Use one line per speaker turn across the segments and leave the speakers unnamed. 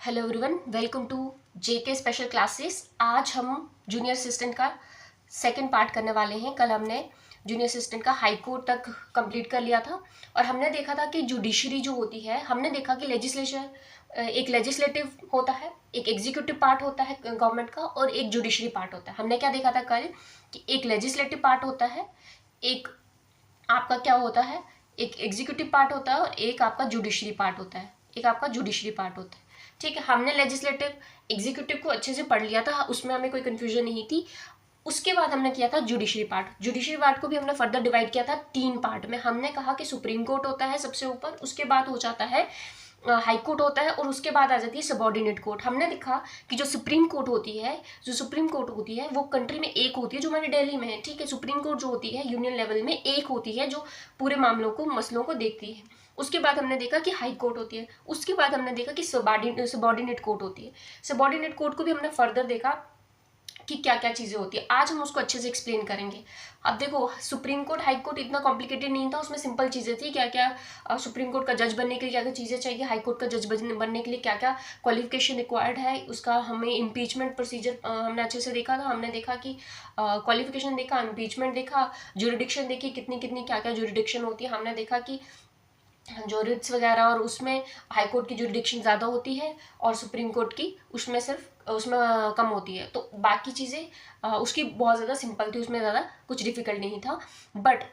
Hello everyone, welcome to JK special classes. आज हम junior assistant का सेकंड पार्ट करने वाले हैं। कल हमने जूनियर असिस्टेंट का हाई कोर्ट तक कंप्लीट कर लिया था और हमने देखा था कि जुडिशरी जो होती है, हमने देखा कि लेजिस्लेशन एक लेजिस्लेटिव होता है, एक एग्जीक्यूटिव पार्ट होता है गवर्नमेंट का और एक जुडिशरी पार्ट होता है। हमने क्या देखा था कल कि एक लेजिस्लेटिव पार्ट होता है, एक आपका क्या होता है, एक एग्जीक्यूटिव पार्ट होता है और एक आपका जुडिशरी पार्ट होता है, एक आपका जुडिशरी पार्ट होता है। ठीक है, हमने लेजिस्लेटिव एग्जीक्यूटिव को अच्छे से पढ़ लिया था, उसमें हमें कोई कंफ्यूजन नहीं थी। उसके बाद हमने किया था जुडिशरी पार्ट। जुडिशरी पार्ट को भी हमने फर्दर डिवाइड किया था 3 पार्ट में। हमने कहा कि सुप्रीम कोर्ट होता है सबसे ऊपर, उसके बाद हो जाता है हाई कोर्ट होता है और उसके बाद आ जाती है सबॉर्डिनेट कोर्ट। हमने देखा कि जो सुप्रीम कोर्ट होती है वो कंट्री में एक होती है, जो हमारी दिल्ली में है। ठीक है, सुप्रीम कोर्ट जो होती है यूनियन लेवल में एक होती है, जो पूरे मामलों को मसलों को देखती है। उसके बाद हमने देखा कि हाई कोर्ट होती है। उसके बाद हमने देखा कि सबॉर्डिनेट कोर्ट होती है। सबॉर्डिनेट कोर्ट को भी हमने फर्दर देखा कि क्या क्या चीज़ें होती है। आज हम उसको अच्छे से एक्सप्लेन करेंगे। अब देखो, सुप्रीम कोर्ट हाई कोर्ट इतना कॉम्प्लिकेटेड नहीं था, उसमें सिंपल चीज़ें थी। क्या क्या सुप्रीम कोर्ट का जज बनने के लिए क्या क्या चीज़ें चाहिए, हाई कोर्ट का जज बनने के लिए क्या क्या क्वालिफिकेशन रिक्वायर्ड है, उसका हमें इम्पीचमेंट प्रोसीजर हमने अच्छे से देखा था। हमने देखा कि क्वालिफिकेशन देखा, इम्पीचमेंट देखा, जुरिडिक्शन देखी, कितनी कितनी क्या क्या जुरिडिक्शन होती है। हमने देखा कि जो रिट्स वगैरह और उसमें हाई कोर्ट की जुरिडिक्शन ज़्यादा होती है और सुप्रीम कोर्ट की उसमें कम होती है। तो बाकी चीज़ें उसकी बहुत ज़्यादा सिंपल थी, उसमें ज़्यादा कुछ डिफिकल्ट नहीं था। बट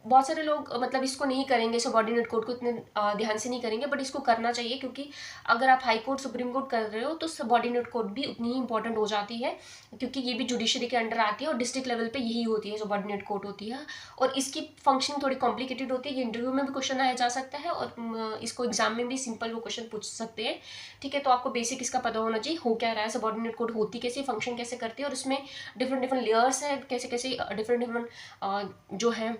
बहुत सारे लोग मतलब इसको नहीं करेंगे, सबॉर्डिनेट कोर्ट को इतने ध्यान से नहीं करेंगे, बट इसको करना चाहिए क्योंकि अगर आप हाई कोर्ट सुप्रीम कोर्ट कर रहे हो तो सबॉर्डिनेट कोर्ट भी उतनी ही इंपॉर्टेंट हो जाती है, क्योंकि ये भी जुडिशरी के अंडर आती है और डिस्ट्रिक्ट लेवल पे यही होती है, सबॉर्डिनेट कोर्ट होती है। और इसकी फंक्शनिंग थोड़ी कॉम्प्लिकेटेड होती है। ये इंटरव्यू में भी क्वेश्चन आया जा सकता है और इसको एग्जाम में भी सिंपल वो क्वेश्चन पूछ सकते हैं। ठीक है, तो आपको बेसिक इसका पता होना चाहिए हो क्या रहा है, सबॉर्डिनेट कोर्ट होती कैसे, फंक्शन कैसे करती है और उसमें डिफरेंट डिफरेंट लेयर्स है, कैसे कैसे डिफरेंट डिफरेंट जो है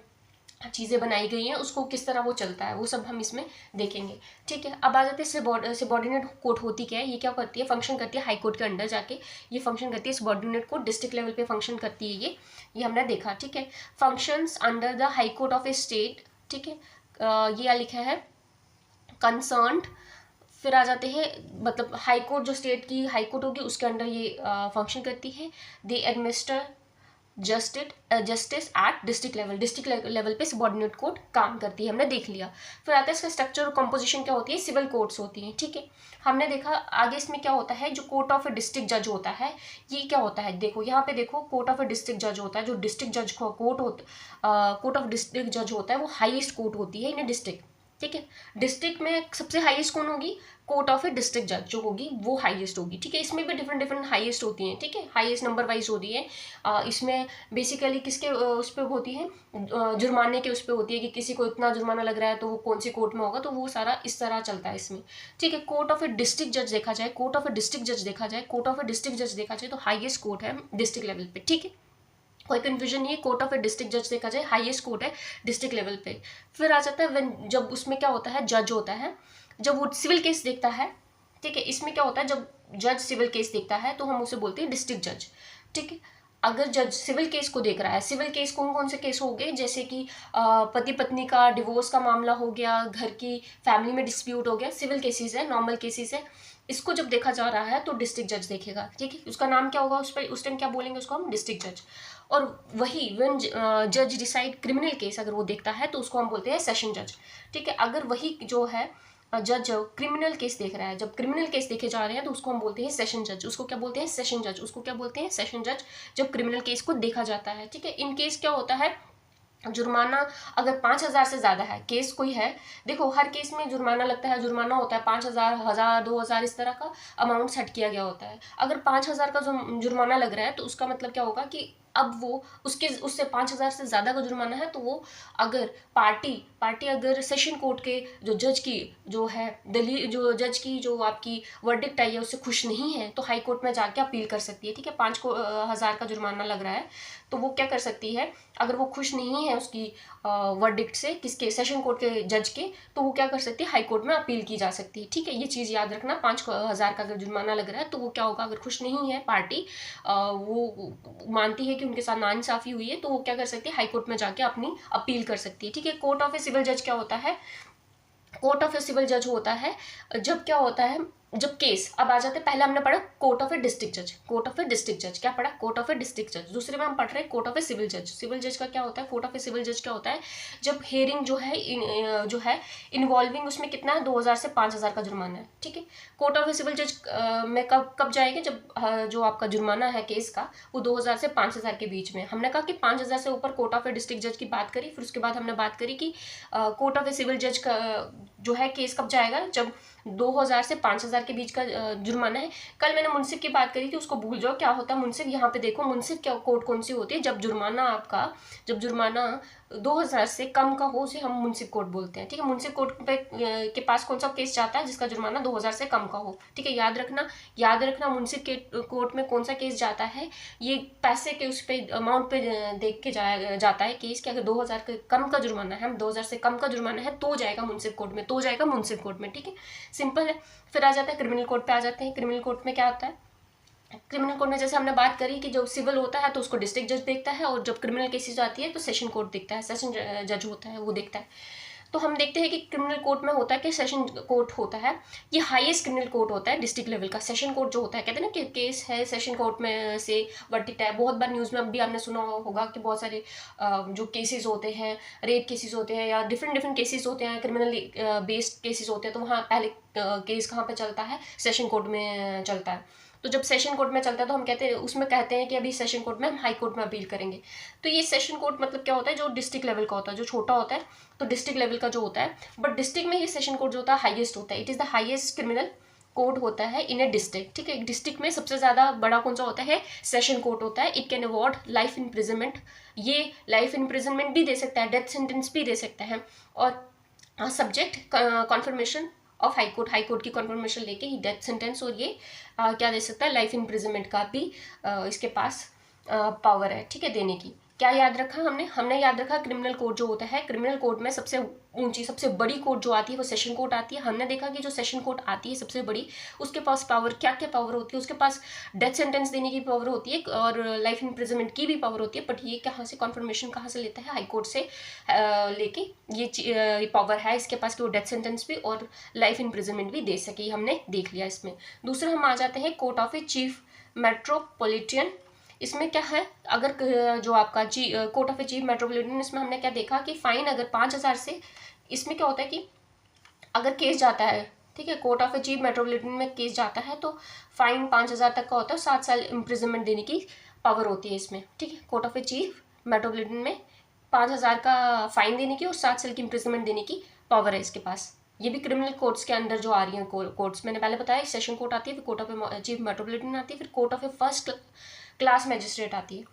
चीज़ें बनाई गई हैं, उसको किस तरह वो चलता है, वो सब हम इसमें देखेंगे। ठीक है, अब आ जाते हैं सबॉर्डिनेट कोर्ट होती क्या है, ये क्या करती है, फंक्शन करती है हाई कोर्ट के अंडर जाके। ये फंक्शन करती है सबॉर्डिनेट कोर्ट, डिस्ट्रिक्ट लेवल पे फंक्शन करती है ये हमने देखा। ठीक है, functions under the high court of A state. ठीक है, ये क्या लिखा है, कंसर्न्ड। फिर आ जाते हैं, मतलब हाई कोर्ट जो स्टेट की हाई कोर्ट होगी उसके अंडर ये फंक्शन करती है। They administer justice at district level पे सबॉर्डिनेट कोर्ट काम करती है, हमने देख लिया। फिर आता है इसका स्ट्रक्चर और कंपोजिशन क्या होती है, सिविल कोर्ट्स होती हैं। ठीक है, हमने देखा आगे इसमें क्या होता है, जो कोर्ट ऑफ ए डिस्ट्रिक्ट जज होता है, ये क्या होता है, देखो यहाँ पे देखो, कोर्ट ऑफ ए डिस्ट्रिक्ट जज होता है। जो डिस्ट्रिक्ट जज को कोर्ट ऑफ डिस्ट्रिक्ट जज होता है, वो हाईएस्ट कोर्ट होती है इन डिस्ट्रिक्ट। ठीक है, डिस्ट्रिक्ट में सबसे हाईएस्ट कौन होगी, कोर्ट ऑफ ए डिस्ट्रिक्ट जज जो होगी वो हाईएस्ट होगी। ठीक है, इसमें भी डिफरेंट डिफरेंट हाईएस्ट होती हैं। ठीक है, हाईएस्ट नंबर वाइज होती है। इसमें बेसिकली किसके उस पर होती है, जुर्माने के उस पर होती है कि किसी को इतना जुर्माना लग रहा है तो वो कौन सी कोर्ट में होगा, तो वो सारा इस तरह चलता है इसमें। ठीक है, कोर्ट ऑफ ए डिस्ट्रिक्ट जज देखा जाए, कोर्ट ऑफ ए डिस्ट्रिक्ट जज देखा जाए तो हाईएस्ट कोर्ट है डिस्ट्रिक्ट लेवल पे। ठीक है, कोई कंफ्यूजन नहीं है, कोर्ट ऑफ ए डिस्ट्रिक्ट जज देखा जाए हाईएस्ट कोर्ट है डिस्ट्रिक्ट लेवल पे। फिर आ जाता है जब उसमें क्या होता है, जज होता है, जब वो सिविल केस देखता है। ठीक है, इसमें क्या होता है, जब जज सिविल केस देखता है तो हम उसे बोलते हैं डिस्ट्रिक्ट जज। ठीक है, अगर जज सिविल केस को देख रहा है, सिविल केस कौन कौन से केस हो गए, जैसे कि पति पत्नी का डिवोर्स का मामला हो गया, घर की फैमिली में डिस्प्यूट हो गया, सिविल केसेस है, नॉर्मल केसेस है। इसको जब देखा जा रहा है तो डिस्ट्रिक्ट जज देखेगा। ठीक है, उसका नाम क्या होगा, उस टाइम क्या बोलेंगे उसको हम, डिस्ट्रिक्ट जज। और वही व्हेन जज डिसाइड क्रिमिनल केस अगर वो देखता है तो उसको हम बोलते हैं सेशन जज। ठीक है, अगर वही जो है जज क्रिमिनल केस देख रहा है, जब क्रिमिनल केस देखे जा रहे हैं तो उसको हम बोलते हैं सेशन जज। उसको क्या बोलते हैं, सेशन जज। उसको क्या बोलते हैं, सेशन जज, जब क्रिमिनल केस को देखा जाता है। ठीक है, इन केस क्या होता है, जुर्माना अगर 5,000 से ज़्यादा है केस कोई है, देखो हर केस में जुर्माना लगता है, जुर्माना होता है 5,000, 1,000, 2,000 इस तरह का अमाउंट सेट किया गया होता है। अगर 5,000 का जुर्माना लग रहा है तो उसका मतलब क्या होगा कि अब वो उससे 5,000 से ज़्यादा का जुर्माना है तो वो अगर पार्टी अगर सेशन कोर्ट के जो जज की जो है दलील, जो जज की जो आपकी वर्डिक्ट आई है उससे खुश नहीं है तो हाई कोर्ट में जाके अपील कर सकती है। ठीक है, 5,000 का जुर्माना लग रहा है तो वो क्या कर सकती है, अगर वो खुश नहीं है उसकी वर्डिक्ट से, किसके, सेशन कोर्ट के जज के, तो वो क्या कर सकती है, हाई कोर्ट में अपील की जा सकती है। ठीक है, ये चीज़ याद रखना, 5,000 का अगर जुर्माना लग रहा है तो वो क्या होगा, अगर खुश नहीं है पार्टी, वो मानती है कि उनके साथ नाइंसाफ़ी हुई है, तो वो क्या कर सकती है, हाई कोर्ट में जाके अपनी अपील कर सकती है। ठीक है, कोर्ट ऑफ ए सिविल जज क्या होता है, कोर्ट ऑफ ए सिविल जज होता है जब क्या होता है, जब केस, अब आ जाते हैं, पहले हमने पढ़ा कोर्ट ऑफ ए डिस्ट्रिक्ट जज, कोर्ट ऑफ ए डिस्ट्रिक्ट जज, क्या पढ़ा, कोर्ट ऑफ ए डिस्ट्रिक्ट जज। दूसरे में हम पढ़ रहे हैं कोर्ट ऑफ ए सिविल जज। सिविल जज का क्या होता है, कोर्ट ऑफ ए सिविल जज क्या होता है, जब हेयरिंग जो है इन्वॉल्विंग, उसमें कितना है 2000 से 5000 का जुर्माना है, ठीक है। कोर्ट ऑफ ए सिविल जज में कब जाएंगे, जब जो आपका जुर्माना है केस का वो 2000 से 5000 के बीच में। हमने कहा कि 5000 से ऊपर कोर्ट ऑफ ए डिस्ट्रिक्ट जज की बात करी, फिर उसके बाद हमने बात करी कि कोर्ट ऑफ ए सिविल जज का जो है केस कब जाएगा, जब 2000 से 5000 के बीच का जुर्माना है। कल मैंने मुंसिफ की बात करी थी, उसको भूल जाओ क्या होता है मुंसिफ। यहाँ पे देखो मुंसिफ क्या कोर्ट कौन सी होती है, जब जुर्माना 2000 से कम का हो, उसे हम मुंसिफ कोर्ट बोलते हैं, ठीक है। मुंसिफ कोर्ट पे के पास कौन सा केस जाता है, जिसका जुर्माना 2000 से कम का हो, ठीक है। याद रखना मुंसिफ के कोर्ट में कौन सा केस जाता है, ये पैसे के उस पे अमाउंट पे देख के जाता है केस कि अगर 2000 के कम का जुर्माना है, 2000 से कम का जुर्माना है तो जाएगा मुंसिफ कोर्ट में, ठीक है। सिंपल है। फिर आ जाता है क्रिमिनल कोर्ट पे आ जाते हैं। क्रिमिनल कोर्ट में क्या होता है, क्रिमिनल कोर्ट में जैसे हमने बात करी कि जब सिविल होता है तो उसको डिस्ट्रिक्ट जज देखता है, और जब क्रिमिनल केसेस आती है तो सेशन कोर्ट देखता है, सेशन जज होता है वो देखता है। तो हम देखते हैं कि क्रिमिनल कोर्ट में होता है कि सेशन कोर्ट होता है, ये हाईएस्ट क्रिमिनल कोर्ट होता है डिस्ट्रिक्ट लेवल का। सेशन कोर्ट जो होता है, कहते हैं ना कि केस है सेशन कोर्ट में से वर्डिक्ट है। बहुत बार न्यूज़ में भी आपने सुना होगा कि बहुत सारे जो केसेस होते हैं, रेप केसेस होते हैं या डिफरेंट केसेस होते हैं, क्रिमिनल बेस्ड केसेस होते हैं, तो वहाँ पहले केस कहाँ पे चलता है, सेशन कोर्ट में चलता है। तो जब सेशन कोर्ट में चलता है तो हम कहते हैं कि अभी सेशन कोर्ट में हम हाई कोर्ट में अपील करेंगे। तो ये सेशन कोर्ट मतलब क्या होता है, जो डिस्ट्रिक्ट लेवल का होता है, जो छोटा होता है तो डिस्ट्रिक्ट लेवल का जो होता है, बट डिस्ट्रिक्ट में ये सेशन कोर्ट जो होता है हाईएस्ट होता है। It is the highest criminal court होता है इन ए डिस्ट्रिक्ट, ठीक है। एक डिस्ट्रिक्ट में सबसे ज़्यादा बड़ा कौन सा होता है, सेशन कोर्ट होता है। It can award life imprisonment, ये लाइफ इम्प्रिजनमेंट भी दे सकता है, डेथ सेंटेंस भी दे सकता है, और subject conformation of high court की कॉन्फर्मेशन लेके ही डेथ सेंटेंस, और ये क्या दे सकता है, लाइफ इम्प्रिजनमेंट का भी इसके पास पावर है, ठीक है, देने की। क्या याद रखा हमने याद रखा क्रिमिनल कोर्ट जो होता है, क्रिमिनल कोर्ट में सबसे ऊंची सबसे बड़ी कोर्ट जो आती है वो सेशन कोर्ट आती है। हमने देखा कि जो सेशन कोर्ट आती है सबसे बड़ी, उसके पास पावर क्या क्या पावर होती है, उसके पास डेथ सेंटेंस देने की पावर होती है और लाइफ इम्प्रिजनमेंट की भी पावर होती है। बट ये कहाँ से कॉन्फर्मेशन कहाँ से लेता है, हाई कोर्ट से लेके ये पावर है इसके पास कि वो डेथ सेंटेंस भी और लाइफ इम्प्रिजनमेंट भी दे सके, हमने देख लिया इसमें। दूसरा हम आ जाते हैं court of a chief metropolitan. इसमें क्या है, अगर जो आपका court of a chief metropolitan, इसमें हमने क्या देखा कि फाइन अगर 5000 से, इसमें क्या होता है कि अगर केस जाता है, ठीक है, court of a chief metropolitan में केस जाता है तो फाइन 5000 तक का होता है, 7 साल इम्प्रिजनमेंट देने की पावर होती है इसमें, ठीक है। Court of a chief metropolitan में 5000 का फाइन देने की और 7 साल की इम्प्रिजनमेंट देने की पावर है इसके पास। ये भी क्रिमिनल कोर्ट्स के अंदर जो आ रही हैं कोर्ट्स, मैंने पहले बताया सेशन कोर्ट आती है, फिर court of a chief metropolitan आती है, फिर court of a first class magistrate आती है।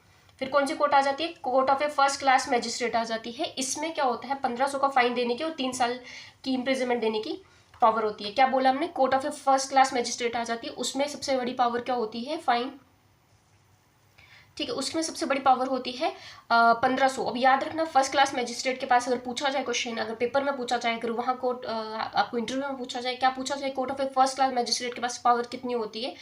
फिर कौन सी कोर्ट आ जाती है, court of a first class magistrate आ जाती है। इसमें क्या होता है, 1500 का फाइन देने की और 3 साल की इम्प्रिजनमेंट देने की पावर होती है। क्या बोला हमने, court of a first class magistrate आ जाती है, उसमें सबसे बड़ी पावर क्या होती है, फाइन, ठीक है, उसमें सबसे बड़ी पावर होती है 1500। अब याद रखना फर्स्ट क्लास मैजिस्ट्रेट के पास अगर पूछा जाए क्वेश्चन, अगर पेपर में पूछा जाए, अगर वहाँ कोर्ट आपको इंटरव्यू में पूछा जाए, क्या पूछा जाए, court of a first class magistrate के पास पावर कितनी होती है,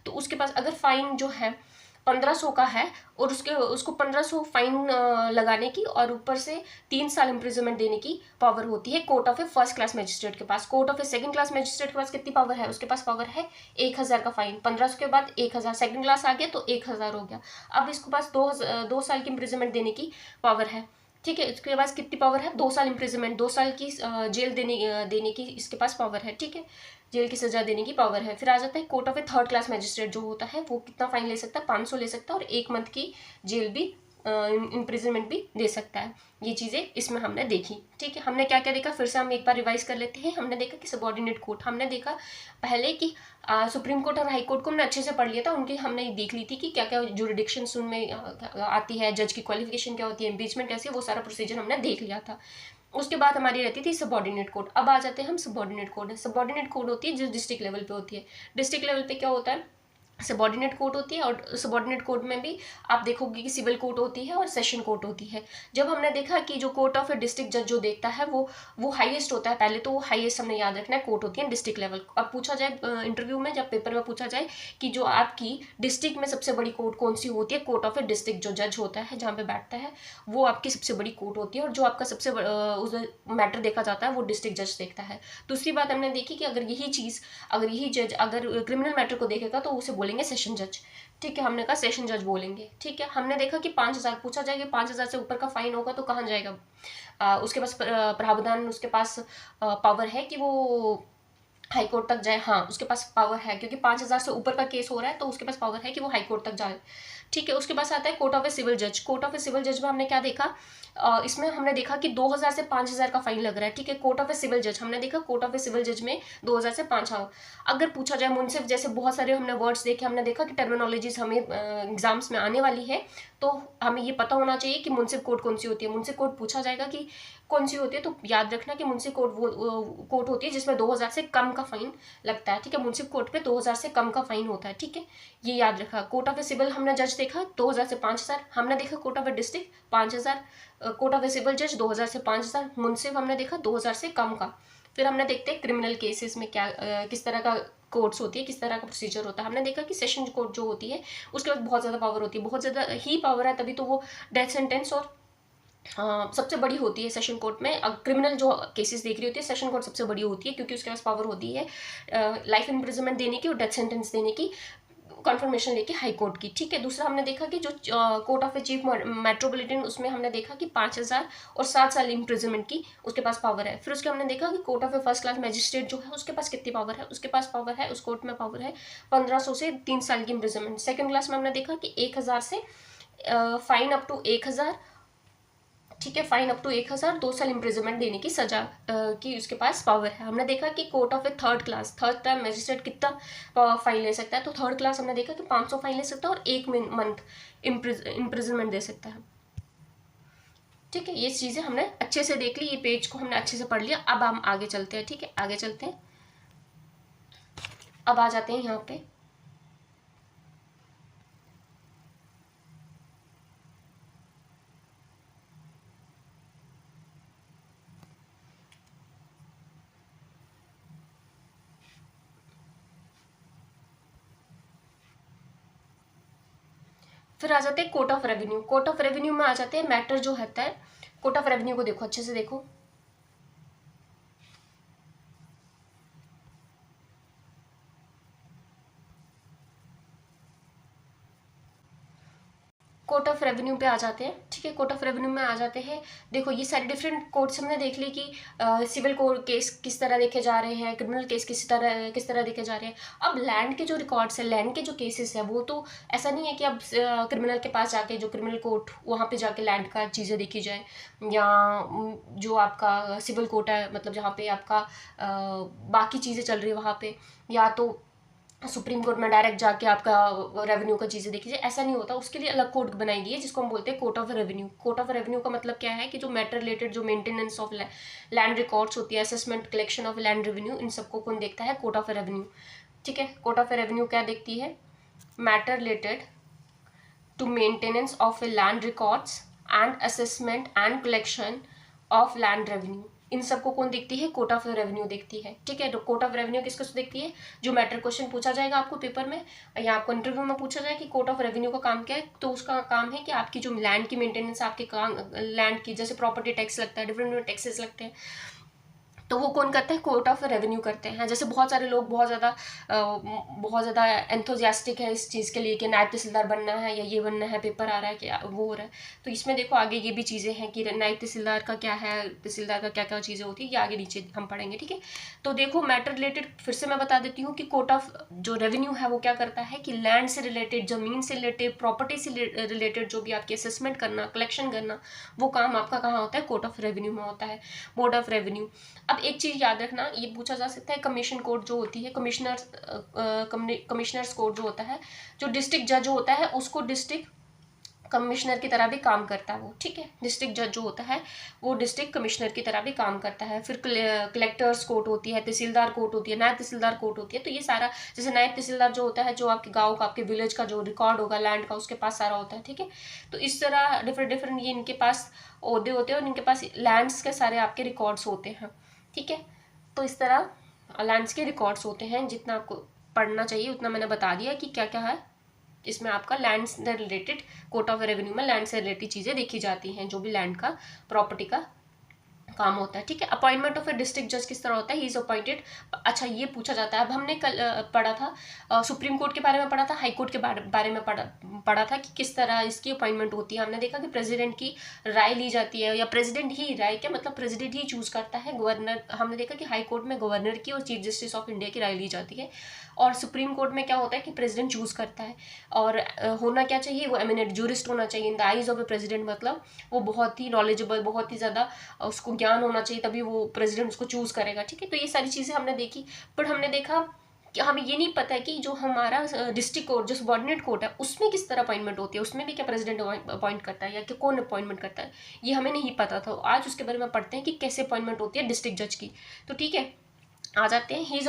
तो उसके पास अगर फाइन जो है 1500 का है और उसको 1500 फाइन लगाने की और ऊपर से 3 साल इम्प्रिजनमेंट देने की पावर होती है court of a first class magistrate के पास। Court of a second class magistrate के पास कितनी पावर है, उसके पास पावर है 1000 का फाइन, 1500 के बाद 1000, सेकंड क्लास आ गया तो 1000 हो गया। अब इसके पास 2 साल की इम्प्रिजनमेंट देने की पावर है, ठीक है। इसके पास कितनी पावर है, 2 साल इम्प्रिजनमेंट, 2 साल की जेल देने की इसके पास पावर है, ठीक है, जेल की सजा देने की पावर है। फिर आ जाता है court of A third class magistrate जो होता है वो कितना फाइन ले सकता है, 500 ले सकता है और 1 मंथ की जेल भी इम्प्रिजनमेंट भी दे सकता है। ये चीज़ें इसमें हमने देखी, ठीक है। हमने क्या क्या देखा, फिर से हम एक बार रिवाइज कर लेते हैं। हमने देखा कि सबऑर्डिनेट कोर्ट, हमने देखा पहले कि सुप्रीम कोर्ट और हाई कोर्ट को हमने अच्छे से पढ़ लिया था, उनकी हमने देख ली थी कि क्या क्या जुरिडिक्शंस उनमें आती है, जज की क्वालिफिकेशन क्या होती है, इम्पीचमेंट कैसी है, वो सारा प्रोसीजर हमने देख लिया था। उसके बाद हमारी रहती थी सबऑर्डिनेट कोर्ट। अब आ जाते हैं हम सबऑर्डिनेट कोर्ट। सबऑर्डिनेट कोर्ट होती है जो डिस्ट्रिक्ट लेवल पे होती है। डिस्ट्रिक्ट लेवल पे क्या होता है, सबॉर्डिनेट कोर्ट होती है, और सबॉर्डिनेट कोर्ट में भी आप देखोगे कि सिविल कोर्ट होती है और सेशन कोर्ट होती है। जब हमने देखा कि जो कोर्ट ऑफ डिस्ट्रिक्ट जज जो देखता है वो हाईएस्ट होता है, पहले तो वो हाईएस्ट हमने याद रखना है, कोर्ट होती है डिस्ट्रिक्ट लेवल। अब पूछा जाए इंटरव्यू में, जब पेपर में पूछा जाए कि जो आपकी डिस्ट्रिक्ट में सबसे बड़ी कोर्ट कौन सी होती है, कोर्ट ऑफ ए डिस्ट्रिक्ट जो जज होता है जहाँ पे बैठता है वो आपकी सबसे बड़ी कोर्ट होती है, और जो आपका सबसे उस मैटर देखा जाता है वो डिस्ट्रिक्ट जज देखता है। दूसरी बात हमने देखी कि अगर यही जज अगर क्रिमिनल मैटर को देखेगा तो उसे बोलेंगे सेशन जज। ठीक है, हमने कहा सेशन जज बोलेंगे। ठीक है, हमने देखा कि 5,000 पूछा जाएगा, 5,000 से ऊपर का फाइन होगा तो कहाँ जाएगा, उसके पास प्रावधान, उसके पास पावर है कि वो हाई कोर्ट तक जाए। हाँ, उसके पास पावर है, क्योंकि 5,000 से ऊपर का केस हो रहा है तो उसके पास पावर है कि वो हाई कोर्ट तक जाए। ठीक है, उसके पास आता है कोर्ट ऑफ ए सिविल जज। कोर्ट ऑफ ए सिविल जज में हमने क्या देखा, इसमें हमने देखा कि 2,000 से 5,000 का फाइन लग रहा है। ठीक है, कोर्ट ऑफ ए सिविल जज हमने देखा, कोर्ट ऑफ ए सिविल जज में 2,000 से 5,000। अगर पूछा जाए मुनसिफ, जैसे बहुत सारे हमने वर्ड्स देखे, हमने देखा कि टर्मिनोलॉजीज हमें एग्जाम्स में आने वाली है, तो हमें ये पता होना चाहिए कि मुनसिफ कोर्ट कौन सी होती है। मुनसिफ कोर्ट पूछा जाएगा कि कौन सी होती है, तो याद रखना कि मुनसिफ कोर्ट वो कोर्ट होती है जिसमें 2,000 से कम का फाइन लगता है। ठीक है, मुनसिफ कोर्ट पे 2,000 से कम का फाइन होता है। ठीक है, ये याद रखा। कोर्ट ऑफ ए सिविल हमने जज देखा 2,000 से 5,000, हमने देखा court of a district 5,000, court of a civil जज 2,000 से 5,000, मुनसिफ हमने देखा 2,000 से कम का। फिर हमने देखते हैं क्रिमिनल केसेस में क्या किस तरह का कोर्ट्स होती है, किस तरह का प्रोसीजर होता है। हमने देखा कि सेशन कोर्ट जो होती है उसके पास बहुत ज़्यादा पावर होती है, बहुत ज़्यादा ही पावर है, तभी तो वो डेथ सेंटेंस और सबसे बड़ी होती है सेशन कोर्ट में। क्रिमिनल जो केसेस देख रही होती है सेशन कोर्ट सबसे बड़ी होती है, क्योंकि उसके पास पावर होती है लाइफ इम्प्रिजनमेंट देने की और डेथ सेंटेंस देने की, कन्फर्मेशन लेके हाई कोर्ट की। ठीक है, दूसरा हमने देखा कि जो court of a chief metropolitan, उसमें हमने देखा कि 5,000 और 7 साल इम्प्रिजनमेंट की उसके पास पावर है। फिर उसके हमने देखा कि court of a first class magistrate जो है उसके पास कितनी पावर है, उसके पास पावर है, उस कोर्ट में पावर है 1,500 से 3 साल की इम्प्रिजनमेंट। सेकेंड क्लास में हमने देखा कि 1,000 से फाइन अप टू 1,000, ठीक है, फाइन अप टू 1,000, 2 साल इम्प्रिजनमेंट देने की सजा की उसके पास पावर है। हमने देखा कि court of A third class, third time magistrate कितना फाइन ले सकता है, तो थर्ड क्लास हमने देखा कि 500 फाइन ले सकता है और 1 मंथ इम्प्रिजनमेंट दे सकता है। ठीक है, ये चीज़ें हमने अच्छे से देख ली, ये पेज को हमने अच्छे से पढ़ लिया। अब हम आगे चलते हैं। ठीक है, आगे चलते हैं। अब आ जाते हैं यहाँ पे फिर आ जाते हैं court of revenue. Court of revenue में आ जाते हैं मैटर जो होता है, कोर्ट ऑफ रेवेन्यू को देखो, अच्छे से देखो। कोर्ट ऑफ रेवेन्यू पे आ जाते हैं। ठीक है, कोर्ट ऑफ रेवेन्यू में आ जाते हैं। देखो, ये सारे डिफरेंट कोर्ट्स हमने देख ली कि सिविल कोर्ट केस किस तरह देखे जा रहे हैं, क्रिमिनल केस किस तरह देखे जा रहे हैं। अब लैंड के जो रिकॉर्ड्स है, लैंड के जो केसेस है, वो तो ऐसा नहीं है कि अब क्रिमिनल के पास जाके, जो क्रिमिनल कोर्ट वहाँ पे जाके लैंड का चीज़ें देखी जाए, या जो आपका सिविल कोर्ट है, मतलब जहाँ पे आपका बाकी चीज़ें चल रही है वहाँ पे, या तो सुप्रीम कोर्ट में डायरेक्ट जाके आपका रेवेन्यू का चीज़ें देखी जाए, ऐसा नहीं होता। उसके लिए अलग कोर्ट बनाई गई है जिसको हम बोलते हैं court of revenue. Court of revenue का मतलब क्या है कि जो मैटर रिलेटेड, जो मेंटेनेंस ऑफ लैंड रिकॉर्ड्स होती है, assessment, collection of land revenue, इन सबको कौन देखता है, कोर्ट ऑफ रेवेन्यू। ठीक है, कोर्ट ऑफ रेवेन्यू क्या देखती है, matter related to maintenance of a land records and assessment and collection of land revenue, इन सबको कौन देखती है, कोर्ट ऑफ रेवेन्यू देखती है। ठीक है, तो कोर्ट ऑफ रेवेन्यू किसको देखती है, जो मैटर क्वेश्चन पूछा जाएगा आपको पेपर में या आपको इंटरव्यू में पूछा जाए कि कोर्ट ऑफ रेवेन्यू का काम क्या है, तो उसका काम है कि आपकी जो लैंड की मेंटेनेंस, आपके काम लैंड की, जैसे प्रॉपर्टी टैक्स लगता है, डिफरेंट टैक्सेस लगते हैं, तो वो कौन करते हैं, कोर्ट ऑफ रेवेन्यू करते हैं। जैसे बहुत सारे लोग बहुत ज़्यादा एंथुजियास्टिक है इस चीज़ के लिए कि नायब तहसीलदार बनना है या ये बनना है, पेपर आ रहा है कि वो हो रहा है, तो इसमें देखो आगे ये भी चीज़ें हैं कि नायब तहसीलदार का क्या है, तहसीलदार का क्या क्या चीज़ें होती है, ये आगे नीचे हम पढ़ेंगे। ठीक है, तो देखो मैटर रिलेटेड फिर से मैं बता देती हूँ कि कोर्ट ऑफ जो रेवेन्यू है वो क्या करता है कि लैंड से रिलेटेड, ज़मीन से रिलेटेड, प्रॉपर्टी से रिलेटेड जो भी आपकी असेसमेंट करना, कलेक्शन करना, वो काम आपका कहाँ होता है, कोर्ट ऑफ रेवेन्यू में होता है, बोर्ड ऑफ रेवेन्यू। अब एक चीज़ याद रखना, ये पूछा जा सकता है, कमीशन कोर्ट जो होती है, कमिश्नर्स कोर्ट जो होता है, जो डिस्ट्रिक्ट जज होता है उसको डिस्ट्रिक्ट कमिश्नर की तरह भी काम करता है वो, ठीक है। डिस्ट्रिक्ट जज जो होता है वो डिस्ट्रिक्ट कमिश्नर की तरह भी काम करता है। फिर कलेक्टर्स कोर्ट होती है, तहसीलदार कोर्ट होती है, नायब तहसीलदार कोर्ट होती है। तो ये सारा, जैसे नायब तहसीलदार जो होता है, जो आपके गांव का, आपके विलेज का जो रिकॉर्ड होगा लैंड का, उसके पास सारा होता है, ठीक है। तो इस तरह डिफरेंट डिफरेंट ये इनके पास ओहदे होते हैं और इनके पास लैंड्स के सारे आपके रिकॉर्ड्स होते हैं, ठीक है। तो इस तरह लैंड्स के रिकॉर्ड्स होते हैं। जितना आपको पढ़ना चाहिए उतना मैंने बता दिया कि क्या क्या है इसमें। आपका लैंड से रिलेटेड, कोर्ट ऑफ रेवेन्यू में लैंड से रिलेटेड चीज़ें देखी जाती हैं, जो भी लैंड का, प्रॉपर्टी का काम होता है, ठीक है। अपॉइंटमेंट ऑफ ए डिस्ट्रिक्ट जज किस तरह होता है, ही इज अपॉइंटेड। अच्छा, ये पूछा जाता है। अब हमने कल पढ़ा था, सुप्रीम कोर्ट के बारे में पढ़ा था, हाई कोर्ट के बारे में पढ़ा था कि किस तरह इसकी अपॉइंटमेंट होती है। हमने देखा कि प्रेसिडेंट की राय ली जाती है, या प्रेसिडेंट ही राय, क्या मतलब प्रेसिडेंट ही चूज करता है। गवर्नर, हमने देखा कि हाई कोर्ट में गवर्नर की और चीफ जस्टिस ऑफ इंडिया की राय ली जाती है। और सुप्रीम कोर्ट में क्या होता है कि प्रेसिडेंट चूज करता है। और होना क्या चाहिए, वो एमिनेंट जूरिस्ट होना चाहिए in the eyes of A president, मतलब वो बहुत ही नॉलेजेबल, बहुत ही ज़्यादा उसको ज्ञान होना चाहिए, तभी वो प्रेसिडेंट उसको चूज करेगा, ठीक है। तो ये सारी चीज़ें हमने देखी। बट हमने देखा कि हमें ये नहीं पता है कि जो हमारा डिस्ट्रिक्ट कोर्ट, जो सबॉर्डिनेट कोर्ट है, उसमें किस तरह अपॉइंटमेंट होती है, उसमें भी क्या प्रेसिडेंट अपॉइंट करता है या कि कौन अपॉइंटमेंट करता है, ये हमें नहीं पता था। आज उसके बारे में पढ़ते हैं कि कैसे अपॉइंटमेंट होती है डिस्ट्रिक्ट जज की। तो ठीक है, आ जाते हैं। ही इज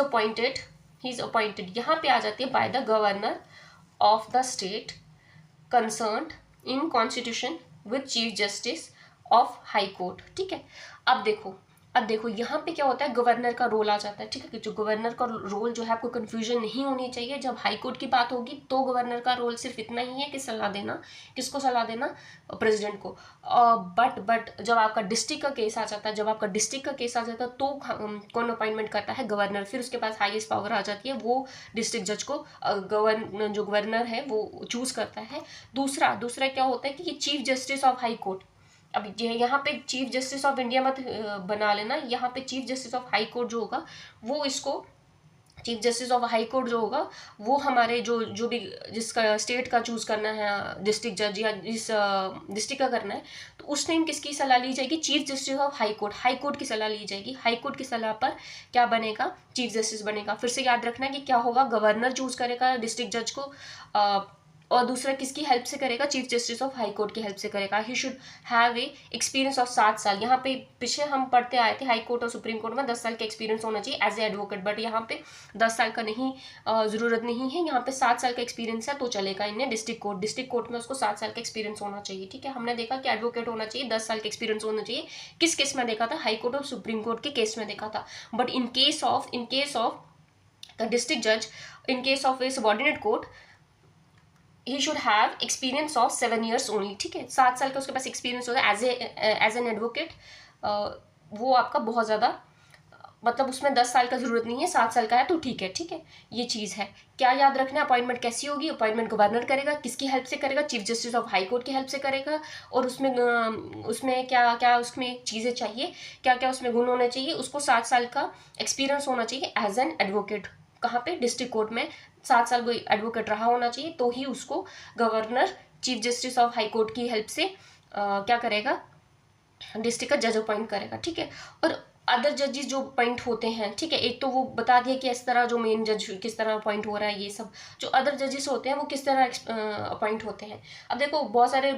अपॉइंटेड यहाँ पे आ जाती है by the governor of the state concerned in constitution with chief justice of high court, ठीक है। अब देखो यहाँ पे क्या होता है, गवर्नर का रोल आ जाता है, ठीक है। कि जो गवर्नर का रोल जो है, आपको कंफ्यूजन नहीं होनी चाहिए। जब हाई कोर्ट की बात होगी तो गवर्नर का रोल सिर्फ इतना ही है कि सलाह देना। किसको सलाह देना? प्रेसिडेंट को। बट जब आपका डिस्ट्रिक्ट का केस आ जाता है, तो कौन अपॉइंटमेंट करता है? गवर्नर। फिर उसके पास हाईएस्ट पावर आ जाती है, वो डिस्ट्रिक्ट जज को जो गवर्नर है वो चूज करता है। दूसरा क्या होता है कि ये chief justice of high court, अब यहाँ पे चीफ जस्टिस ऑफ इंडिया मत बना लेना, यहाँ पे chief justice of high court जो होगा वो इसको, chief justice of high court जो होगा वो हमारे जो भी जिसका स्टेट का चूज करना है डिस्ट्रिक्ट जज, या जिस डिस्ट्रिक्ट का करना है, तो उस टाइम किसकी सलाह ली जाएगी? Chief justice of high court की सलाह ली जाएगी। हाई कोर्ट की सलाह पर क्या बनेगा? चीफ जस्टिस बनेगा। फिर से याद रखना कि क्या होगा, गवर्नर चूज करेगा डिस्ट्रिक्ट जज को, और दूसरा किसकी हेल्प से करेगा? Chief justice of high court की हेल्प से करेगा। ही should have a experience of 7 साल। यहाँ पे पीछे हम पढ़ते आए थे हाई कोर्ट और सुप्रीम कोर्ट में 10 साल का एक्सपीरियंस होना चाहिए एज ए एडवोकेट, बट यहाँ पे 10 साल का नहीं, ज़रूरत नहीं है। यहाँ पे 7 साल का एक्सपीरियंस है तो चलेगा इन्हें। डिस्ट्रिक्ट कोर्ट में उसको 7 साल का एक्सपीरियंस होना चाहिए, ठीक है। हमने देखा कि एडवोकेट होना चाहिए, 10 साल का एक्सपीरियंस होना चाहिए। किस केस में देखा था? हाई कोर्ट और सुप्रीम कोर्ट के केस में देखा था। But in case of district जज, in case of a subordinate court, he should have experience of 7 years only, ठीक है। 7 साल का उसके पास एक्सपीरियंस होता है एज एन एडवोकेट। वो आपका बहुत ज़्यादा, मतलब उसमें 10 साल का ज़रूरत नहीं है, 7 साल का है तो ठीक है। ये चीज़ है। क्या याद रखना? अपॉइंटमेंट कैसी होगी? अपॉइंटमेंट गवर्नर करेगा। किसकी हेल्प से करेगा? Chief justice of high court की हेल्प से करेगा। और उसमें क्या उसमें चीज़ें चाहिए, क्या उसमें गुण होने चाहिए? उसको 7 साल का एक्सपीरियंस होना चाहिए एज एन एडवोकेट। कहाँ पे? डिस्ट्रिक्ट कोर्ट में 7 साल कोई एडवोकेट रहा होना चाहिए, तो ही उसको governor chief justice of high court की हेल्प से क्या करेगा? डिस्ट्रिक्ट का जज अपॉइंट करेगा, ठीक है। और अदर जजेस जो अपॉइंट होते हैं, ठीक है, एक तो वो बता दिया कि इस तरह जो मेन जज किस तरह अपॉइंट हो रहा है, ये सब जो अदर जजेस होते हैं वो किस तरह अपॉइंट होते हैं। अब देखो बहुत सारे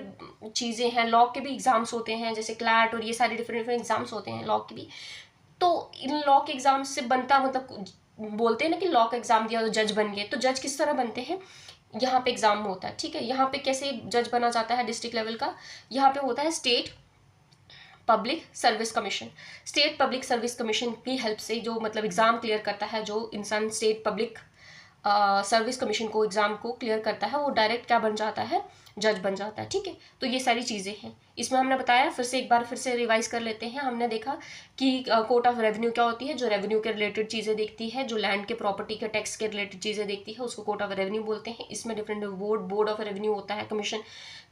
चीज़ें हैं, लॉ के भी एग्जाम्स होते हैं, जैसे क्लैट और ये सारे डिफरेंट एग्जाम्स होते हैं लॉ के भी। तो इन लॉ के एग्जाम से बनता, मतलब बोलते हैं ना कि लॉ का एग्जाम दिया तो जज बन गए, तो जज किस तरह बनते हैं? यहाँ पे एग्जाम होता है, ठीक है। यहाँ पे कैसे जज बना जाता है डिस्ट्रिक्ट लेवल का? यहाँ पे होता है स्टेट पब्लिक सर्विस कमीशन की हेल्प से, जो मतलब एग्जाम क्लियर करता है, जो इंसान स्टेट पब्लिक सर्विस कमीशन को एग्जाम को क्लियर करता है, वो डायरेक्ट क्या बन जाता है? जज बन जाता है, ठीक है। तो ये सारी चीज़ें हैं इसमें हमने बताया। एक बार फिर से रिवाइज कर लेते हैं। हमने देखा कि कोर्ट ऑफ रेवेन्यू क्या होती है, जो रेवेन्यू के रिलेटेड चीज़ें देखती है, जो लैंड के प्रॉपर्टी के टैक्स के रिलेटेड चीज़ें देखती है, उसको कोर्ट ऑफ रेवेन्यू बोलते हैं। इसमें डिफरेंट बोर्ड ऑफ रेवेन्यू होता है,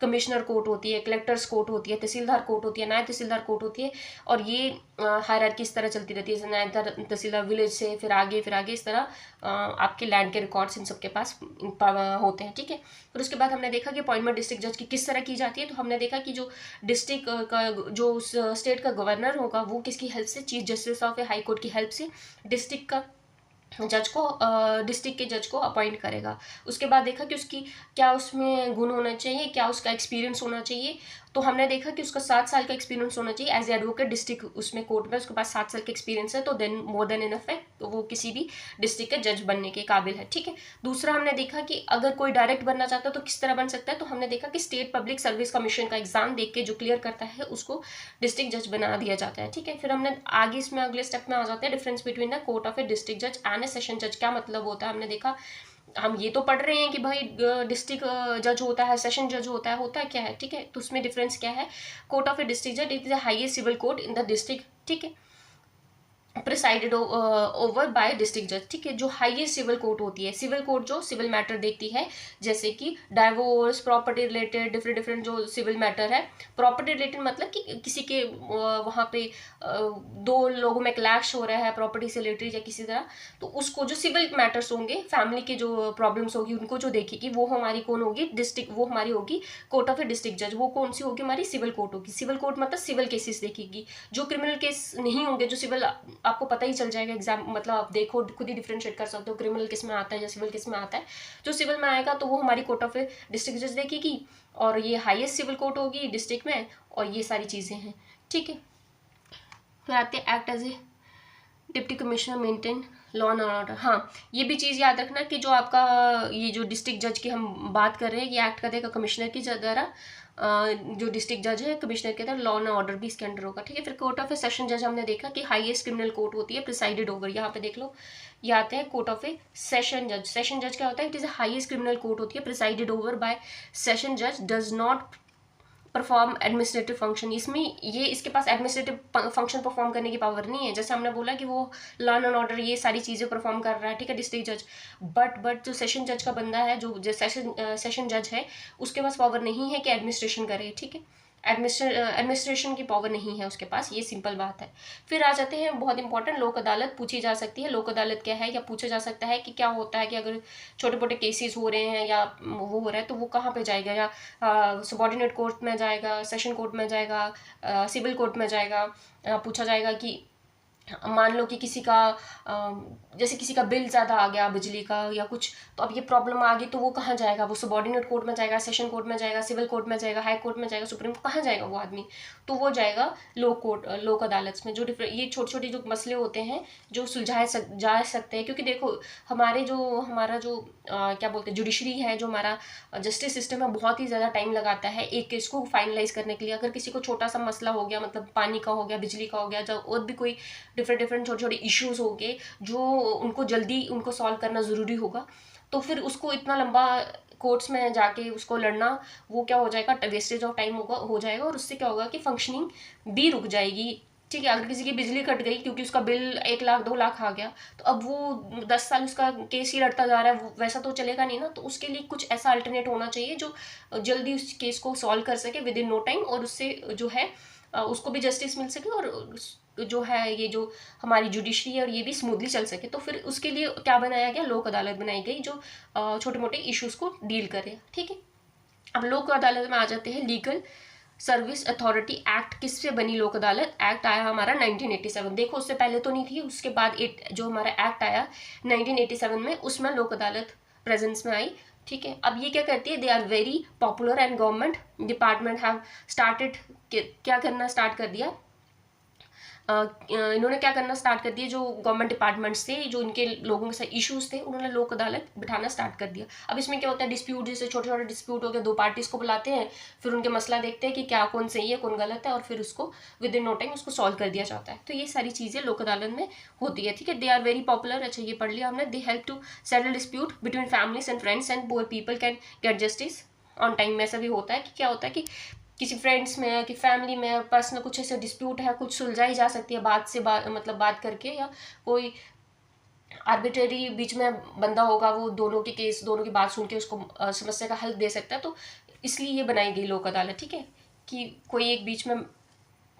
कमिश्नर कोर्ट होती है, कलेक्टर्स कोर्ट होती है, तहसीलदार कोर्ट होती है, नायब तहसीलदार कोर्ट होती है। और ये हायरार्की इस तरह चलती रहती है, जैसे नायब तहसीलदार विलेज से फिर आगे इस तरह आपके लैंड के रिकॉर्ड्स इन सबके पास होते हैं, ठीक है। फिर उसके बाद हमने देखा कि अपॉइंटमेंट डिस्ट्रिक्ट जज की किस तरह की जाती है। तो हमने देखा कि जो डिस्ट्रिक्ट का, जो स्टेट का गवर्नर होगा, वो किसकी हेल्प से? Chief justice of high court की हेल्प से डिस्ट्रिक्ट का जज को डिस्ट्रिक्ट के जज को अपॉइंट करेगा। उसके बाद देखा कि उसकी क्या उसमें गुण होना चाहिए, क्या उसका एक्सपीरियंस होना चाहिए। तो हमने देखा कि उसका 7 साल का एक्सपीरियंस होना चाहिए एज एडवोकेट डिस्ट्रिक्ट उसमें कोर्ट में, उसके पास 7 साल का एक्सपीरियंस है तो देन मोर देन इनफ है, तो वो किसी भी डिस्ट्रिक्ट के जज बनने के काबिल है। ठीक है। दूसरा हमने देखा कि अगर कोई डायरेक्ट बनना चाहता है तो किस तरह बन सकता है, तो हमने देखा कि स्टेट पब्लिक सर्विस कमीशन का एग्जाम देख के जो क्लियर करता है उसको डिस्ट्रिक्ट जज बना दिया जाता है। ठीक है। फिर हमने आगे इसमें अगले स्टेप में आ जाते हैं difference between the court of a district जज एंड ए सेशन जज। क्या मतलब होता है, हमने देखा हम ये तो पढ़ रहे हैं कि भाई डिस्ट्रिक्ट जज होता है, सेशन जज होता है क्या है। ठीक है। तो उसमें डिफरेंस क्या है, कोर्ट ऑफ ए डिस्ट्रिक्ट जज it is the highest civil court in the district. ठीक है। प्रिसाइडेड ओवर बाय डिस्ट्रिक्ट जज। ठीक है। जो हाईएस्ट सिविल कोर्ट होती है, सिविल कोर्ट जो सिविल मैटर देखती है, जैसे कि divorce, property related, different different जो सिविल मैटर है। प्रॉपर्टी रिलेटेड मतलब कि किसी के वहाँ पे दो लोगों में क्लैश हो रहा है प्रॉपर्टी से रिलेटेड या किसी तरह, तो उसको जो सिविल मैटर्स होंगे, फैमिली के जो प्रॉब्लम्स होगी उनको जो देखेगी वो हमारी कौन होगी, डिस्ट्रिक्ट, वो हमारी होगी कोर्ट ऑफ ए डिस्ट्रिक्ट जज। वो कौन सी होगी, हमारी सिविल कोर्ट होगी। सिविल कोर्ट मतलब सिविल केसेस देखेगी, जो क्रिमिनल केस नहीं होंगे, जो सिविल आपको पता ही चल जाएगा एग्जाम, मतलब आप देखो खुद ही डिफरेंशिएट कर सकते हो क्रिमिनल किस में आता है या सिविल किस में आता है। जो सिविल में आएगा तो वो हमारी कोर्ट ऑफ डिस्ट्रिक्ट जज देखेगी, और ये हाईएस्ट सिविल कोर्ट होगी डिस्ट्रिक्ट में, और ये सारी चीज़ें हैं। ठीक है। फिर आते हैं act as a deputy commissioner maintain law and order. हाँ, ये भी चीज़ याद रखना कि जो आपका ये जो डिस्ट्रिक्ट जज की हम बात कर रहे हैं, ये एक्ट करेगा कमिश्नर की द्वारा, जो डिस्ट्रिक्ट जज है कमिश्नर के द्वारा, लॉ एंड ऑर्डर भी इसके अंडर होगा। ठीक है। फिर कोर्ट ऑफ ए सेशन जज हमने देखा कि हाईएस्ट क्रिमिनल कोर्ट होती है, प्रिसाइडेड ओवर, यहाँ पे देख लो, ये आते हैं कोर्ट ऑफ ए सेशन जज। सेशन जज क्या होता है, it is highest criminal court होती है, प्रिसाइडेड ओवर बाय सेशन जज, does not perform administrative function. इसमें ये इसके पास एडमिनिस्ट्रेटिव फंक्शन परफॉर्म करने की पावर नहीं है। जैसे हमने बोला कि वो लॉ एंड ऑर्डर ये सारी चीज़ें परफॉर्म कर रहा है, ठीक है, डिस्ट्रिक्ट जज, बट जो सेशन जज का बंदा है, जो सेशन जज है, उसके पास पावर नहीं है कि एडमिनिस्ट्रेशन करे। ठीक है। एडमिनिस्ट्रेशन की पावर नहीं है उसके पास, ये सिंपल बात है। फिर आ जाते हैं बहुत इंपॉर्टेंट, लोक अदालत पूछी जा सकती है। लोक अदालत क्या है, या पूछा जा सकता है कि क्या होता है कि अगर छोटे मोटे केसेस हो रहे हैं या वो हो रहा है तो वो कहाँ पे जाएगा, या सबॉर्डिनेट कोर्ट में जाएगा, सेशन कोर्ट में जाएगा, सिविल कोर्ट में जाएगा। पूछा जाएगा कि मान लो कि किसी का जैसे किसी का बिल ज़्यादा आ गया बिजली का या कुछ, तो अब ये प्रॉब्लम आ गई तो वो कहाँ जाएगा, वो सबॉर्डिनेट कोर्ट में जाएगा, सेशन कोर्ट में जाएगा, सिविल कोर्ट में जाएगा, हाई कोर्ट में जाएगा, सुप्रीम कोर्ट, कहाँ जाएगा वो आदमी, तो वो जाएगा लोक अदालत में। जो ये छोटे छोटे जो मसले होते हैं जो सुलझाए जा सकते हैं, क्योंकि देखो हमारा जो क्या बोलते हैं जुडिशरी है, जो हमारा जस्टिस सिस्टम है, बहुत ही ज़्यादा टाइम लगाता है एक केस को फाइनलाइज करने के लिए। अगर किसी को छोटा सा मसला हो गया, मतलब पानी का हो गया, बिजली का हो गया, जब और भी कोई डिफरेंट छोटे छोटे इश्यूज हो गए जो उनको जल्दी उनको सॉल्व करना ज़रूरी होगा, तो फिर उसको इतना लंबा कोर्ट्स में जाके उसको लड़ना, वो क्या हो जाएगा, वेस्टेज ऑफ टाइम हो जाएगा, और उससे क्या होगा कि फंक्शनिंग भी रुक जाएगी। ठीक है। अगर किसी की बिजली कट गई क्योंकि उसका बिल 1 लाख 2 लाख आ गया, तो अब वो 10 साल उसका केस ही लड़ता जा रहा है, वैसा तो चलेगा नहीं ना। तो उसके लिए कुछ ऐसा अल्टरनेट होना चाहिए जो जल्दी उस केस को सॉल्व कर सके विद इन नो टाइम, और उससे जो है उसको भी जस्टिस मिल सके, और जो है ये जो हमारी जुडिशरी है और ये भी स्मूथली चल सके। तो फिर उसके लिए क्या बनाया गया, लोक अदालत बनाई गई जो छोटे मोटे इश्यूज को डील करे। ठीक है। अब लोक अदालत में आ जाते हैं। लीगल सर्विस अथॉरिटी एक्ट किससे बनी लोक अदालत, एक्ट आया हमारा 1987। देखो उससे पहले तो नहीं थी, उसके बाद जो हमारा एक्ट आया 1987 में, उसमें लोक अदालत प्रेजेंस में आई। ठीक है। अब ये क्या करती है, they are very popular and government department have started, क्या करना स्टार्ट कर दिया, इन्होंने क्या करना स्टार्ट कर दिया, जो गवर्नमेंट डिपार्टमेंट्स थे, जो इनके लोगों के साथ इश्यूज थे, उन्होंने लोक अदालत बिठाना स्टार्ट कर दिया। अब इसमें क्या होता है, डिस्प्यूट, जैसे छोटे छोटे डिस्प्यूट हो गए, 2 पार्टीज को बुलाते हैं, फिर उनके मसला देखते हैं कि क्या कौन सही है कौन गलत है, और फिर उसको विद इन नो टाइम उसको सॉल्व कर दिया जाता है। तो ये सारी चीज़ें लोक अदालत में होती है। ठीक है। दे आर वेरी पॉपुलर, अच्छा ये पढ़ लिया हमने। They help to settle dispute between families and friends and poor people can get justice on time. में ऐसा भी होता है कि क्या होता है कि किसी फ्रेंड्स में कि फैमिली में पर्सनल कुछ ऐसे डिस्प्यूट है, कुछ सुलझाई जा सकती है मतलब बात करके, या कोई आर्बिट्रेरी बीच में बंदा होगा, वो दोनों के केस, दोनों की बात सुन के उसको समस्या का हल दे सकता है। तो इसलिए ये बनाई गई लोक अदालत। ठीक है। कि कोई एक बीच में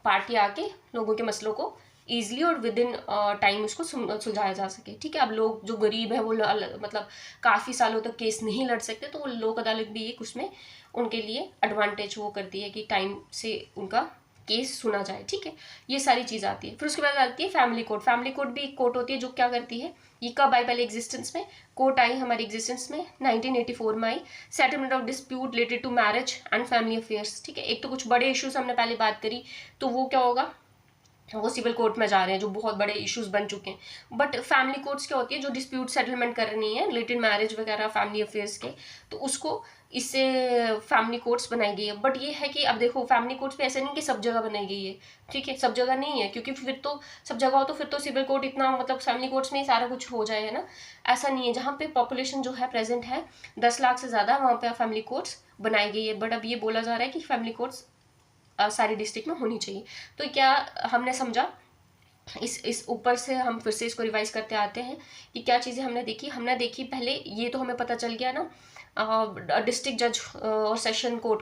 पार्टी आके लोगों के मसलों को ईजिली और विद इन टाइम उसको सुलझाया जा सके। ठीक है। अब लोग जो गरीब है वो मतलब काफ़ी सालों तक केस नहीं लड़ सकते, तो लोक अदालत भी एक उसमें उनके लिए एडवांटेज वो करती है कि टाइम से उनका केस सुना जाए। ठीक है। ये सारी चीज़ आती है। फिर उसके बाद आती है फैमिली कोर्ट। फैमिली कोर्ट भी एक कोर्ट होती है जो क्या करती है, ये कब आई पहले एग्जिस्टेंस में? कोर्ट आई हमारी एग्जिस्टेंस में 1984 में आई। Settlement of dispute related to marriage and family affairs, ठीक है। एक तो कुछ बड़े इश्यूज हमने पहले बात करी, तो वो क्या होगा, वो सिविल कोर्ट में जा रहे हैं जो बहुत बड़े इश्यूज बन चुके हैं। बट फैमिली कोर्ट्स क्या होती है, जो डिस्प्यूट सेटलमेंट करनी है रिलेटेड मैरिज वगैरह फैमिली अफेयर्स के, तो उसको इससे फैमिली कोर्ट्स बनाई गई है। बट ये है कि अब देखो फैमिली कोर्ट्स पे ऐसे नहीं कि सब जगह बनाई गई है, ठीक है, सब जगह नहीं है, क्योंकि फिर तो सब जगह हो तो फिर तो सिविल कोर्ट इतना मतलब फैमिली कोर्ट्स में ही सारा कुछ हो जाए, है ना। ऐसा नहीं है, जहाँ पे पॉपुलेशन जो है प्रेजेंट है 10 लाख से ज़्यादा, वहाँ पे फैमिली कोर्ट्स बनाई गई है। बट अब ये बोला जा रहा है कि फैमिली कोर्ट्स सारी डिस्ट्रिक्ट में होनी चाहिए। तो क्या हमने समझा, इस ऊपर से हम फिर से इसको रिवाइज करते आते हैं कि क्या चीज़ें हमने देखी। हमने देखी पहले ये तो हमें पता चल गया ना, डिस्ट्रिक्ट जज और सेशन कोर्ट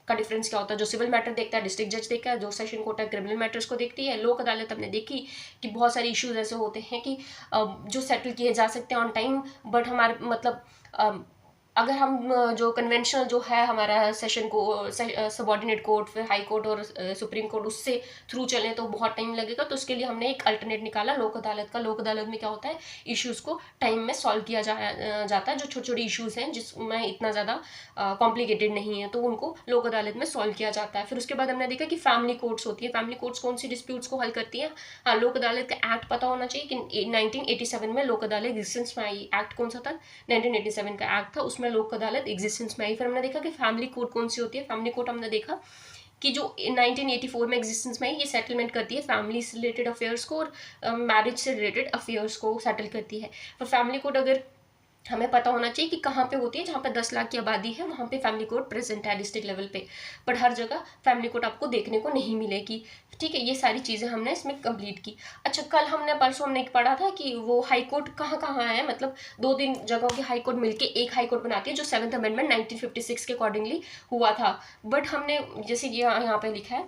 का डिफरेंस क्या होता है। जो सिविल मैटर देखता है डिस्ट्रिक्ट जज देखता है, जो सेशन कोर्ट है क्रिमिनल मैटर्स को देखती है। लोक अदालत हमने देखी कि बहुत सारे इश्यूज ऐसे होते हैं कि जो सेटल किए जा सकते हैं ऑन टाइम, बट हमारे मतलब अगर हम जो कन्वेंशनल जो है हमारा सेशन को सबॉर्डिनेट कोर्ट, फिर हाई कोर्ट और सुप्रीम कोर्ट, उससे थ्रू चलें तो बहुत टाइम लगेगा। तो उसके लिए हमने एक अल्टरनेट निकाला लोक अदालत का। लोक अदालत में क्या होता है, इश्यूज़ को टाइम में सॉल्व किया जाता है। जो छोटे छोटे इश्यूज़ हैं जिसमें इतना ज़्यादा कॉम्प्लिकेटेड नहीं है, तो उनको लोक अदालत में सॉल्व किया जाता है। फिर उसके बाद हमने देखा कि फैमिली कोर्ट्स होती है। फैमिली कोर्ट्स कौन सी डिस्प्यूट्स को हल करती है। हाँ, लोक अदालत का एक्ट पता होना चाहिए कि 1987 में लोक अदालत एग्जिस्टेंस में आई। एक्ट कौन सा था, 1987 का एक्ट था, उसमें लोक अदालत एग्जिस्टेंस में आई। फिर हमने देखा कि फैमिली कोर्ट कौन सी होती है। फैमिली कोर्ट हमने देखा कि जो 1984 में एग्जिस्टेंस में है, ये सेटलमेंट करती है फैमिली से रिलेटेड अफेयर्स को और मैरिज से रिलेटेड अफेयर्स को सेटल करती है। पर फैमिली कोर्ट अगर हमें पता होना चाहिए कि कहाँ पे होती है, जहाँ पे 10 लाख की आबादी है वहाँ पे फैमिली कोर्ट प्रेजेंट है डिस्ट्रिक्ट लेवल पे। बट हर जगह फैमिली कोर्ट आपको देखने को नहीं मिलेगी, ठीक है। ये सारी चीज़ें हमने इसमें कंप्लीट की। अच्छा, कल हमने परसों हमने पढ़ा था कि वो हाई कोर्ट कहाँ कहाँ है, मतलब 2-3 जगहों की हाई कोर्ट मिलके एक हाई कोर्ट बनाती है, जो 7th अमेंडमेंट 1956 के अकॉर्डिंगली हुआ था। बट हमने जैसे यहाँ पे लिखा है,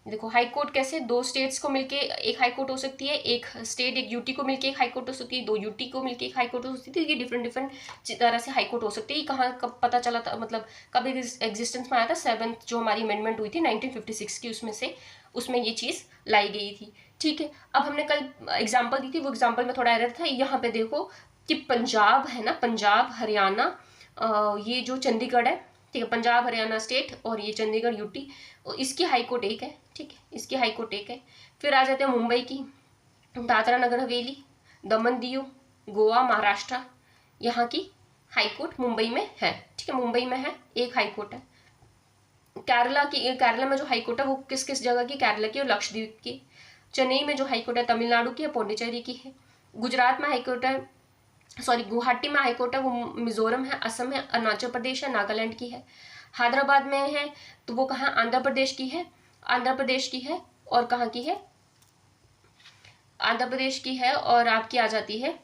देखो हाई कोर्ट कैसे, 2 स्टेट्स को मिलके एक हाई कोर्ट हो सकती है, एक स्टेट एक यूटी को मिलके एक हाई कोर्ट हो सकती है, 2 यूटी को मिलके एक हाई कोर्ट हो सकती है। ये डिफरेंट तरह से हाई कोर्ट हो सकती है। कहाँ कब पता चला था, मतलब कब एग्जिस्टेंस में आया था, 7th जो हमारी अमेंडमेंट हुई थी 1956 की, उसमें ये चीज़ लाई गई थी, ठीक है। अब हमने कल एग्जाम्पल दी थी, वो एग्जाम्पल में थोड़ा एरर था। यहाँ पे देखो कि पंजाब है ना, पंजाब हरियाणा, ये जो चंडीगढ़ है, ठीक है, पंजाब हरियाणा स्टेट और ये चंडीगढ़ यूटी, इसकी हाई कोर्ट एक है, ठीक है, इसकी हाई कोर्ट एक है। फिर आ जाते हैं मुंबई की, दादरा नगर हवेली, दमन दीव, गोवा, महाराष्ट्र, यहाँ की हाई कोर्ट मुंबई में है, ठीक है, मुंबई में है, एक हाई कोर्ट है। केरला में जो हाई कोर्ट है वो किस किस जगह की, केरला की और लक्षद्वीप की। चेन्नई में जो हाई कोर्ट है तमिलनाडु की है, पौंडीचेरी की है। गुजरात में हाई कोर्ट है, सॉरी गुवाहाटी में हाई कोर्ट है, वो मिजोरम है, असम है, अरुणाचल प्रदेश है, नागालैंड की है। हैदराबाद में है तो वो कहाँ, आंध्र प्रदेश की है, आंध्र प्रदेश की है। और कहाँ की है, आंध्र प्रदेश की है। और आपकी आ जाती है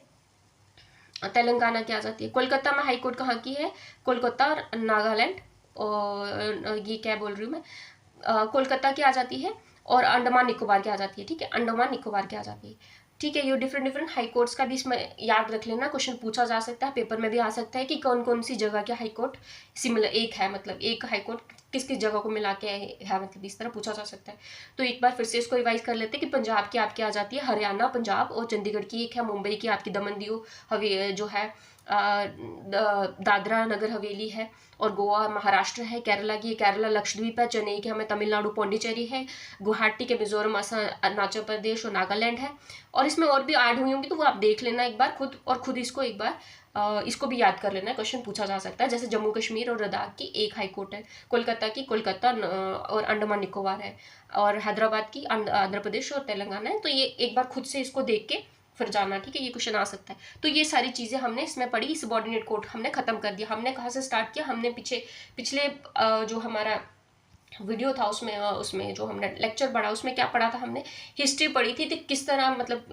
तेलंगाना की आ जाती है। कोलकाता में हाई कोर्ट कहाँ की है, कोलकाता और नागालैंड, और ये क्या बोल रही हूँ मैं, कोलकाता की आ जाती है और अंडमान निकोबार की आ जाती है, ठीक है, अंडमान निकोबार की आ जाती है, ठीक है। ये डिफरेंट हाई कोर्ट्स का भी इसमें याद रख लेना, क्वेश्चन पूछा जा सकता है, पेपर में भी आ सकता है कि कौन कौन सी जगह के हाई कोर्ट सिमिलर एक है, मतलब एक हाई कोर्ट किस किस जगह को मिला के है, मतलब इस तरह पूछा जा सकता है। तो एक बार फिर से इसको रिवाइज कर लेते हैं कि पंजाब की आपकी आ जाती है हरियाणा, पंजाब और चंडीगढ़ की एक है, मुंबई की आपकी दमन दीव हवे जो है दादरा नगर हवेली है, और गोवा महाराष्ट्र है, केरला की केरला लक्षद्वीप है, चेन्नई के हमें तमिलनाडु पौंडीचेरी है, गुवाहाटी के मिजोरम असम अरुणाचल प्रदेश और नागालैंड है। और इसमें और भी ऐड हुई होंगी तो वो आप देख लेना एक बार खुद, और खुद इसको एक बार इसको भी याद कर लेना, क्वेश्चन पूछा जा सकता है। जैसे जम्मू कश्मीर और लद्दाख की एक हाई कोर्ट है, कोलकाता की कोलकाता और अंडमान निकोबार है, और हैदराबाद की आंध्र प्रदेश और तेलंगाना है। तो ये एक बार खुद से इसको देख के फिर जाना, ठीक है, ये क्वेश्चन आ सकता है। तो ये सारी चीज़ें हमने इसमें पढ़ी, सबऑर्डिनेट कोर्ट हमने खत्म कर दिया। हमने कहाँ से स्टार्ट किया, हमने पिछले जो हमारा वीडियो था उसमें जो हमने लेक्चर पढ़ा उसमें क्या पढ़ा था, हमने हिस्ट्री पढ़ी थी, तो किस तरह मतलब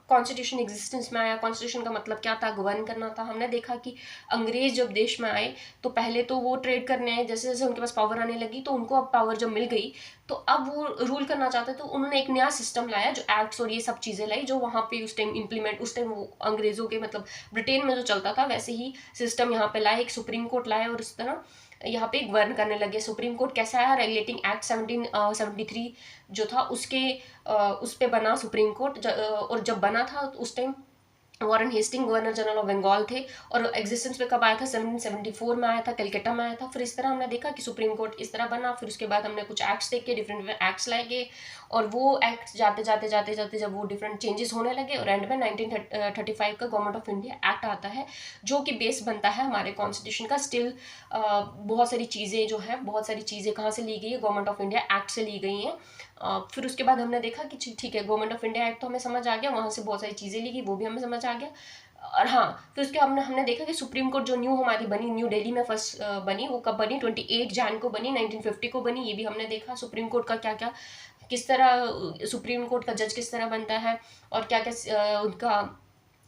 कॉन्स्टिट्यूशन एग्जिस्टेंस में आया, कॉन्स्टिट्यूशन का मतलब क्या था, गवर्न करना था। हमने देखा कि अंग्रेज जब देश में आए तो पहले तो वो ट्रेड करने आए, जैसे जैसे उनके पास पावर आने लगी तो उनको अब पावर जब मिल गई तो अब वो रूल करना चाहते, तो उन्होंने एक नया सिस्टम लाया जो एक्ट्स और ये सब चीज़ें लाई, जो वहाँ पे उस टाइम इम्प्लीमेंट, उस टाइम वो अंग्रेज़ों के मतलब ब्रिटेन में जो चलता था वैसे ही सिस्टम यहाँ पे लाया, एक सुप्रीम कोर्ट लाया, और इस तरह यहाँ पे गवर्न करने लगे। सुप्रीम कोर्ट कैसा आया, रेगुलेटिंग एक्ट 1773 जो था उसके उस पे बना सुप्रीम कोर्ट, और जब बना था उस time Warren Hasting governor general of Bengal थे, और एग्जिस्टेंस पे कब आया था, 1774 में आया था, कलकत्ता में आया था। फिर इस तरह हमने देखा कि सुप्रीम कोर्ट इस तरह बना। फिर उसके बाद हमने कुछ एक्ट्स देखे, डिफरेंट एक्ट्स लाए गए, और वो एक्ट्स जाते जाते जाते जाते जब वो डिफरेंट चेंजेस होने लगे, और एंड में 1935 का गवर्नमेंट ऑफ इंडिया एक्ट आता है, जो कि बेस बनता है हमारे कॉन्स्टिट्यूशन का। स्टिल बहुत सारी चीज़ें जो है, बहुत सारी चीज़ें कहाँ से ली गई है, गवर्नमेंट ऑफ इंडिया एक्ट से ली गई हैं। फिर उसके बाद हमने देखा कि ठीक है, गवर्नमेंट ऑफ इंडिया एक्ट तो हमें समझ आ गया, वहाँ से बहुत सारी चीज़ें ली गई, वो भी हमें समझ आ गया। और हाँ, फिर उसके हमने देखा कि सुप्रीम कोर्ट जो न्यू हमारी बनी, न्यू दिल्ली में फर्स्ट बनी, वो कब बनी, 28 जैन को बनी, 1950 को बनी। ये भी हमने देखा सुप्रीम कोर्ट का क्या क्या, किस तरह सुप्रीम कोर्ट का जज किस तरह बनता है, और क्या क्या उनका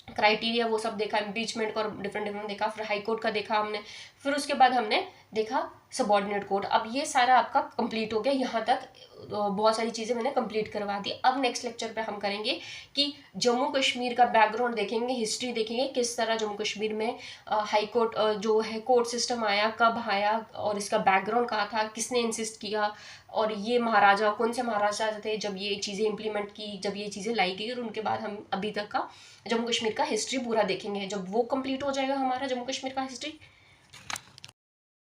क्राइटेरिया, वो सब देखा। इम्पीचमेंट का डिफरेंट डिफरेंट देखा। फिर हाई कोर्ट का देखा हमने। फिर उसके बाद हमने देखा सबॉर्डिनेट कोर्ट। अब ये सारा आपका कंप्लीट हो गया, यहाँ तक बहुत सारी चीज़ें मैंने कंप्लीट करवा दी। अब नेक्स्ट लेक्चर पे हम करेंगे कि जम्मू कश्मीर का बैकग्राउंड देखेंगे, हिस्ट्री देखेंगे, किस तरह जम्मू कश्मीर में हाई कोर्ट जो है कोर्ट सिस्टम आया, कब आया, और इसका बैकग्राउंड कहाँ था, किसने इंसिस्ट किया, और ये महाराजा कौन से महाराजा थे जब ये चीज़ें इंप्लीमेंट की, जब ये चीज़ें लाई गई, और उनके बाद हम अभी तक का जम्मू कश्मीर का हिस्ट्री पूरा देखेंगे। जब वो कंप्लीट हो जाएगा हमारा जम्मू कश्मीर का हिस्ट्री,